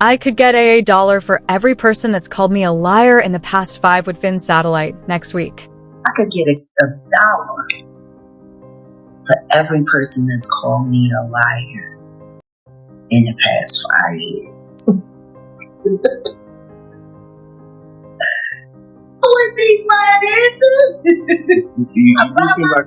I could get a dollar for every person that's called me a liar in the past 5 with Finn's satellite next week. I could get a dollar for every person that's called me a liar in the past 5 years. Would be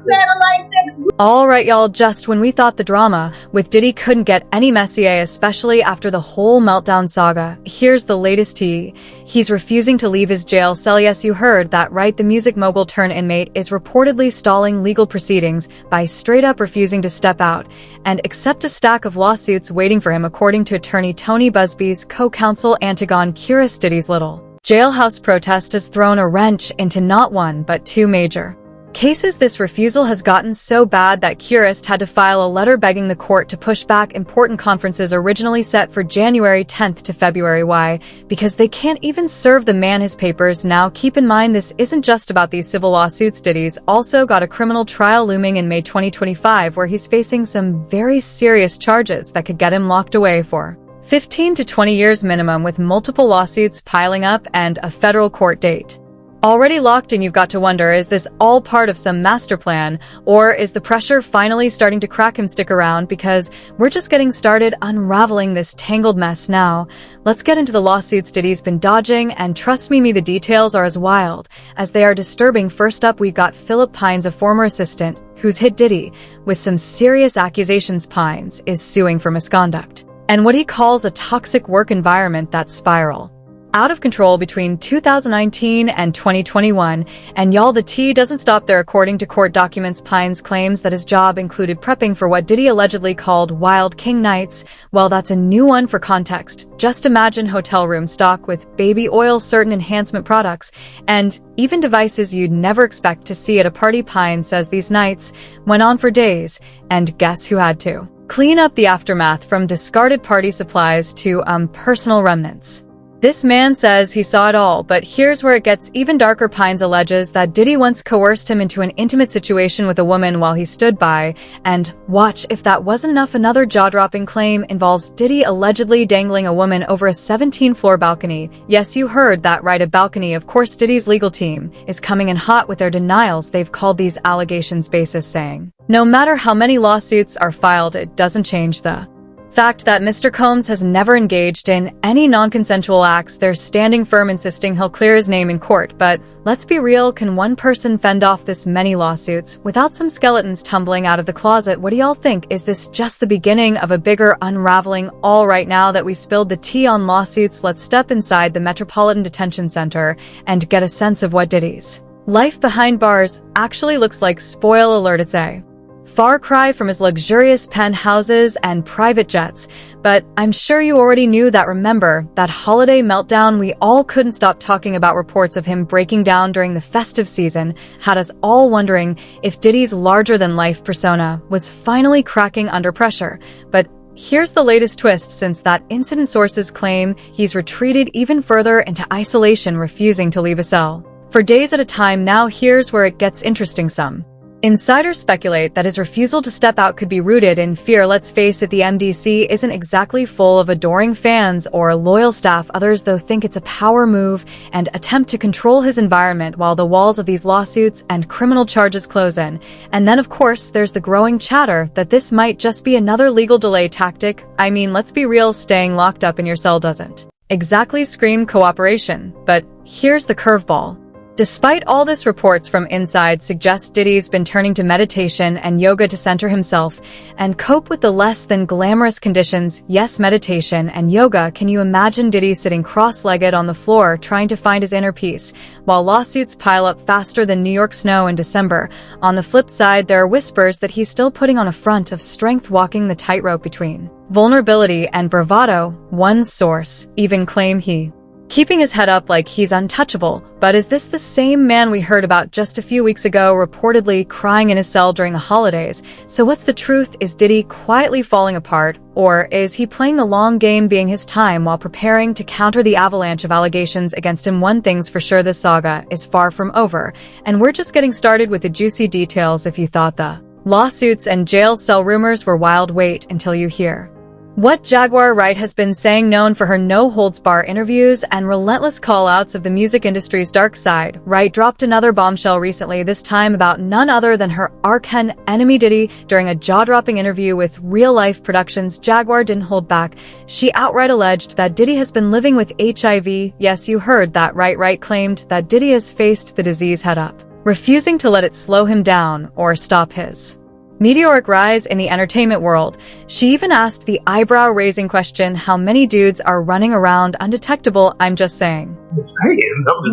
satellite next week. All right, y'all, just when we thought the drama with Diddy couldn't get any messier, especially after the whole meltdown saga, here's the latest tea. He's refusing to leave his jail cell. Yes, you heard that right. The music mogul turned inmate is reportedly stalling legal proceedings by straight up refusing to step out and accept a stack of lawsuits waiting for him, according to attorney Tony Busby's co-counsel Antigone Curis. Diddy's little jailhouse protest has thrown a wrench into not one but 2 major cases. This refusal has gotten so bad that Curis had to file a letter begging the court to push back important conferences originally set for January 10th to February. Why? Because they can't even serve the man his papers. Now, keep in mind, this isn't just about these civil lawsuits. Diddy's also got a criminal trial looming in May 2025, where he's facing some very serious charges that could get him locked away for 15 to 20 years minimum, with multiple lawsuits piling up and a federal court date already locked in. You've got to wonder, is this all part of some master plan, or is the pressure finally starting to crack him? Stick around, because we're just getting started unraveling this tangled mess now. Let's get into the lawsuits Diddy's been dodging, and trust me, the details are as wild as they are disturbing. First up, we've got Philip Pines, a former assistant who's hit Diddy with some serious accusations. Pines is suing for misconduct and what he calls a toxic work environment that spiral out of control between 2019 and 2021. And y'all, the tea doesn't stop there. According to court documents, Pines claims that his job included prepping for what Diddy allegedly called Wild King Nights. Well, that's a new one for context. Just imagine hotel room stocked with baby oil, certain enhancement products, and even devices you'd never expect to see at a party. Pines says these nights went on for days, and guess who had to clean up the aftermath, from discarded party supplies to personal remnants? This man says he saw it all, but here's where it gets even darker. Pines alleges that Diddy once coerced him into an intimate situation with a woman while he stood by, and watch if that wasn't enough, another jaw-dropping claim involves Diddy allegedly dangling a woman over a 17-floor balcony. Yes, you heard that right, a balcony. Of course, Diddy's legal team is coming in hot with their denials. They've called these allegations baseless, saying no matter how many lawsuits are filed, it doesn't change the fact that Mr. Combs has never engaged in any non-consensual acts. They're standing firm, insisting he'll clear his name in court. But let's be real, can one person fend off this many lawsuits without some skeletons tumbling out of the closet? What do y'all think? Is this just the beginning of a bigger unraveling? All right, now that we spilled the tea on lawsuits, let's step inside the Metropolitan Detention Center and get a sense of what Diddy's life behind bars actually looks like. Spoil alert, it's a far cry from his luxurious penthouses and private jets, but I'm sure you already knew that. Remember that holiday meltdown? We all couldn't stop talking about reports of him breaking down during the festive season, had us all wondering if Diddy's larger-than-life persona was finally cracking under pressure. But here's the latest twist. Since that incident, sources claim he's retreated even further into isolation, refusing to leave a cell for days at a time. Now here's where it gets interesting. Some insiders speculate that his refusal to step out could be rooted in fear. Let's face it, the MDC isn't exactly full of adoring fans or loyal staff. Others, though, think it's a power move and attempt to control his environment while the walls of these lawsuits and criminal charges close in. And then, of course, there's the growing chatter that this might just be another legal delay tactic. I mean, let's be real, staying locked up in your cell doesn't exactly scream cooperation. But here's the curveball. Despite all this, reports from inside suggest Diddy's been turning to meditation and yoga to center himself and cope with the less than glamorous conditions. Yes, meditation and yoga. Can you imagine Diddy sitting cross-legged on the floor trying to find his inner peace while lawsuits pile up faster than New York snow in December? On the flip side, there are whispers that he's still putting on a front of strength, walking the tightrope between vulnerability and bravado. One source even claim he keeping his head up like he's untouchable. But is this the same man we heard about just a few weeks ago, reportedly crying in his cell during the holidays? So what's the truth? Is Diddy quietly falling apart, or is he playing the long game, being his time while preparing to counter the avalanche of allegations against him? One thing's for sure, this saga is far from over, and we're just getting started with the juicy details. If you thought the lawsuits and jail cell rumors were wild, wait until you hear What Jaguar Wright has been saying, known for her no-holds-bar interviews and relentless call-outs of the music industry's dark side, Wright dropped another bombshell recently, this time about none other than her arch-enemy Diddy. During a jaw-dropping interview with Real Life Productions, Jaguar didn't hold back. She outright alleged that Diddy has been living with HIV. Yes, you heard that right. Wright claimed that Diddy has faced the disease head up, refusing to let it slow him down or stop his meteoric rise in the entertainment world. She even asked the eyebrow-raising question, how many dudes are running around undetectable? I'm just saying. You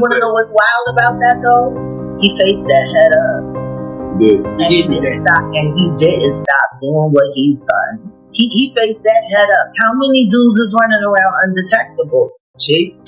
want to know what's wild about that, though? He faced that head up. And he didn't stop doing what he's done. He faced that head up. How many dudes is running around undetectable? Gee.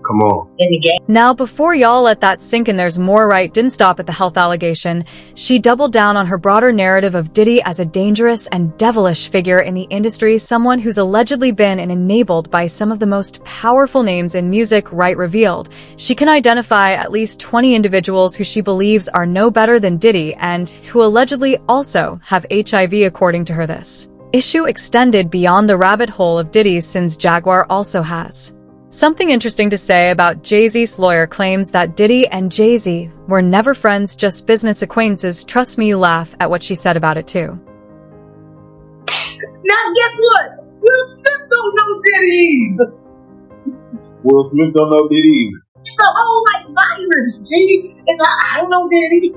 Come on. In the game. Now, before y'all let that sink in, there's more. Wright didn't stop at the health allegation. She doubled down on her broader narrative of Diddy as a dangerous and devilish figure in the industry, someone who's allegedly been and enabled by some of the most powerful names in music. Wright revealed she can identify at least 20 individuals who she believes are no better than Diddy and who allegedly also have HIV, according to her. This issue extended beyond the rabbit hole of Diddy's, since Jaguar also has something interesting to say about Jay-Z's lawyer. Claims that Diddy and Jay-Z were never friends, just business acquaintances. Trust me, you laugh at what she said about it too. Now, guess what? Will Smith don't know Diddy either. Will Smith don't know Diddy either. It's a whole virus, G. It's like, I don't know Diddy.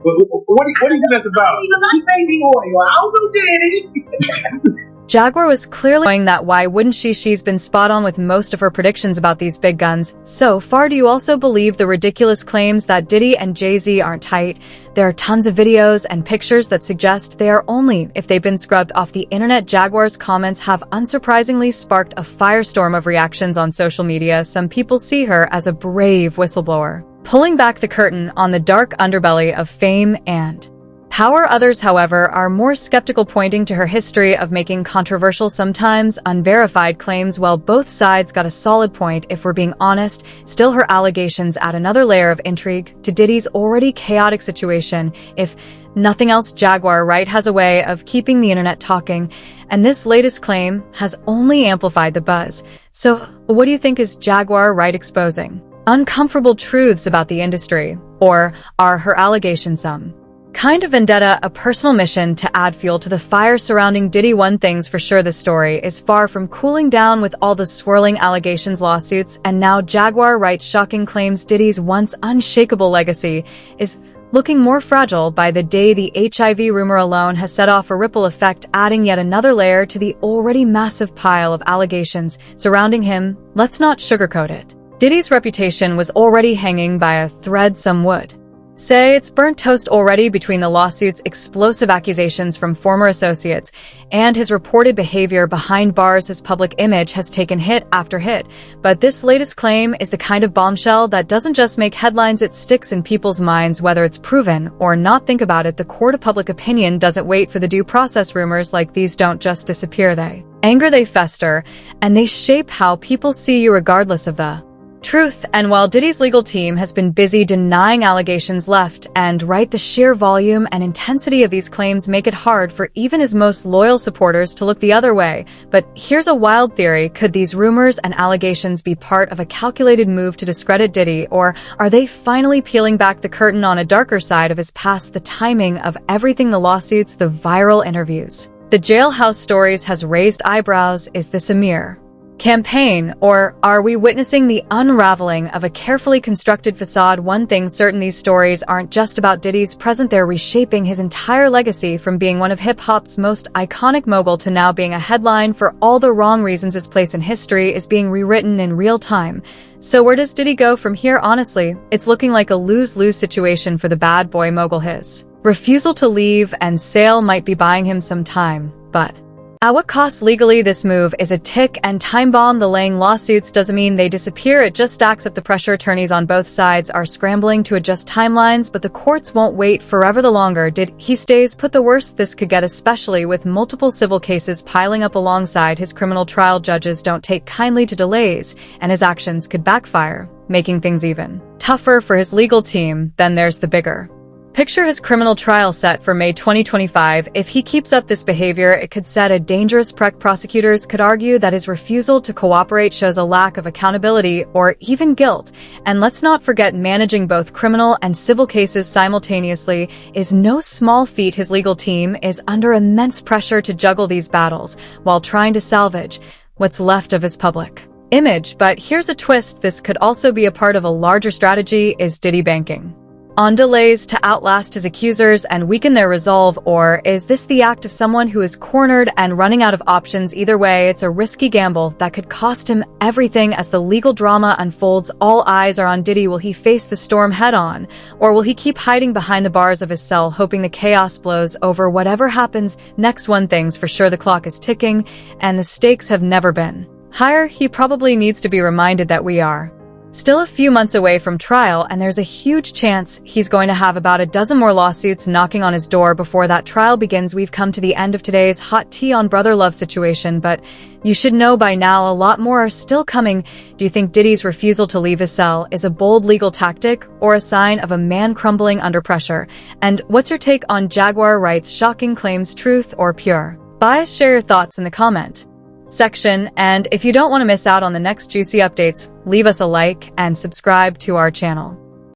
What do you think that's about? I don't even like baby oil. I don't know Diddy. Jaguar was clearly knowing that. Why wouldn't she? She's been spot on with most of her predictions about these big guns so far. Do you also believe the ridiculous claims that Diddy and Jay-Z aren't tight? There are tons of videos and pictures that suggest they are, only if they've been scrubbed off the internet. Jaguar's comments have unsurprisingly sparked a firestorm of reactions on social media. Some people see her as a brave whistleblower, pulling back the curtain on the dark underbelly of fame and power. Others, however, are more skeptical, pointing to her history of making controversial, sometimes unverified claims. Well, both sides got a solid point, if we're being honest. Still, her allegations add another layer of intrigue to Diddy's already chaotic situation. If nothing else, Jaguar Wright has a way of keeping the internet talking, and this latest claim has only amplified the buzz. So, what do you think? Is Jaguar Wright exposing uncomfortable truths about the industry, or are her allegations some kind of vendetta, a personal mission to add fuel to the fire surrounding Diddy? One thing's for sure, the story is far from cooling down with all the swirling allegations, lawsuits, and now Jaguar Wright's shocking claims. Diddy's once unshakable legacy is looking more fragile by the day. The HIV rumor alone has set off a ripple effect, adding yet another layer to the already massive pile of allegations surrounding him. Let's not sugarcoat it. Diddy's reputation was already hanging by a thread. Some would say it's burnt toast already, between the lawsuits, explosive accusations from former associates, and his reported behavior behind bars. His public image has taken hit after hit, but this latest claim is the kind of bombshell that doesn't just make headlines, it sticks in people's minds, whether it's proven or not. Think about it, the court of public opinion doesn't wait for the due process. Rumors like these don't just disappear, they anger, they fester, and they shape how people see you regardless of the truth. And while Diddy's legal team has been busy denying allegations left and right, the sheer volume and intensity of these claims make it hard for even his most loyal supporters to look the other way. But here's a wild theory. Could these rumors and allegations be part of a calculated move to discredit Diddy, or are they finally peeling back the curtain on a darker side of his past? The timing of everything, the lawsuits, the viral interviews, the jailhouse stories, has raised eyebrows. Is this a mere campaign, or are we witnessing the unraveling of a carefully constructed facade? One thing's certain, these stories aren't just about Diddy's present, they're reshaping his entire legacy, from being one of hip-hop's most iconic mogul to now being a headline for all the wrong reasons. His place in history is being rewritten in real time. So where does Diddy go from here? Honestly, it's looking like a lose-lose situation for the bad boy mogul. His refusal to leave and sale might be buying him some time, but at what cost? Legally, this move is a tick and time bomb. The laying lawsuits doesn't mean they disappear, it just stacks up the pressure. Attorneys on both sides are scrambling to adjust timelines, but the courts won't wait forever. The longer he stays put, the worse this could get, especially with multiple civil cases piling up alongside his criminal trial. Judges don't take kindly to delays, and his actions could backfire, making things even tougher for his legal team. Then there's the bigger Picture his criminal trial set for May 2025. If he keeps up this behavior, it could set a dangerous precedent. Prosecutors could argue that his refusal to cooperate shows a lack of accountability or even guilt. And let's not forget, managing both criminal and civil cases simultaneously is no small feat. His legal team is under immense pressure to juggle these battles while trying to salvage what's left of his public image. But here's a twist: this could also be a part of a larger strategy. Is Diddy banking on delays to outlast his accusers and weaken their resolve, or is this the act of someone who is cornered and running out of options? Either way, it's a risky gamble that could cost him everything. As the legal drama unfolds, all eyes are on Diddy. Will he face the storm head-on, or will he keep hiding behind the bars of his cell, hoping the chaos blows over? Whatever happens next, one thing's for sure: the clock is ticking, and the stakes have never been higher. He probably needs to be reminded that we are still a few months away from trial, and there's a huge chance he's going to have about a dozen more lawsuits knocking on his door before that trial begins. We've come to the end of today's hot tea on brother love situation, but you should know by now a lot more are still coming. Do you think Diddy's refusal to leave his cell is a bold legal tactic or a sign of a man crumbling under pressure? And what's your take on Jaguar Wright's shocking claims? Truth or pure bias? Share your thoughts in the comment section, and if you don't want to miss out on the next juicy updates, leave us a like and subscribe to our channel.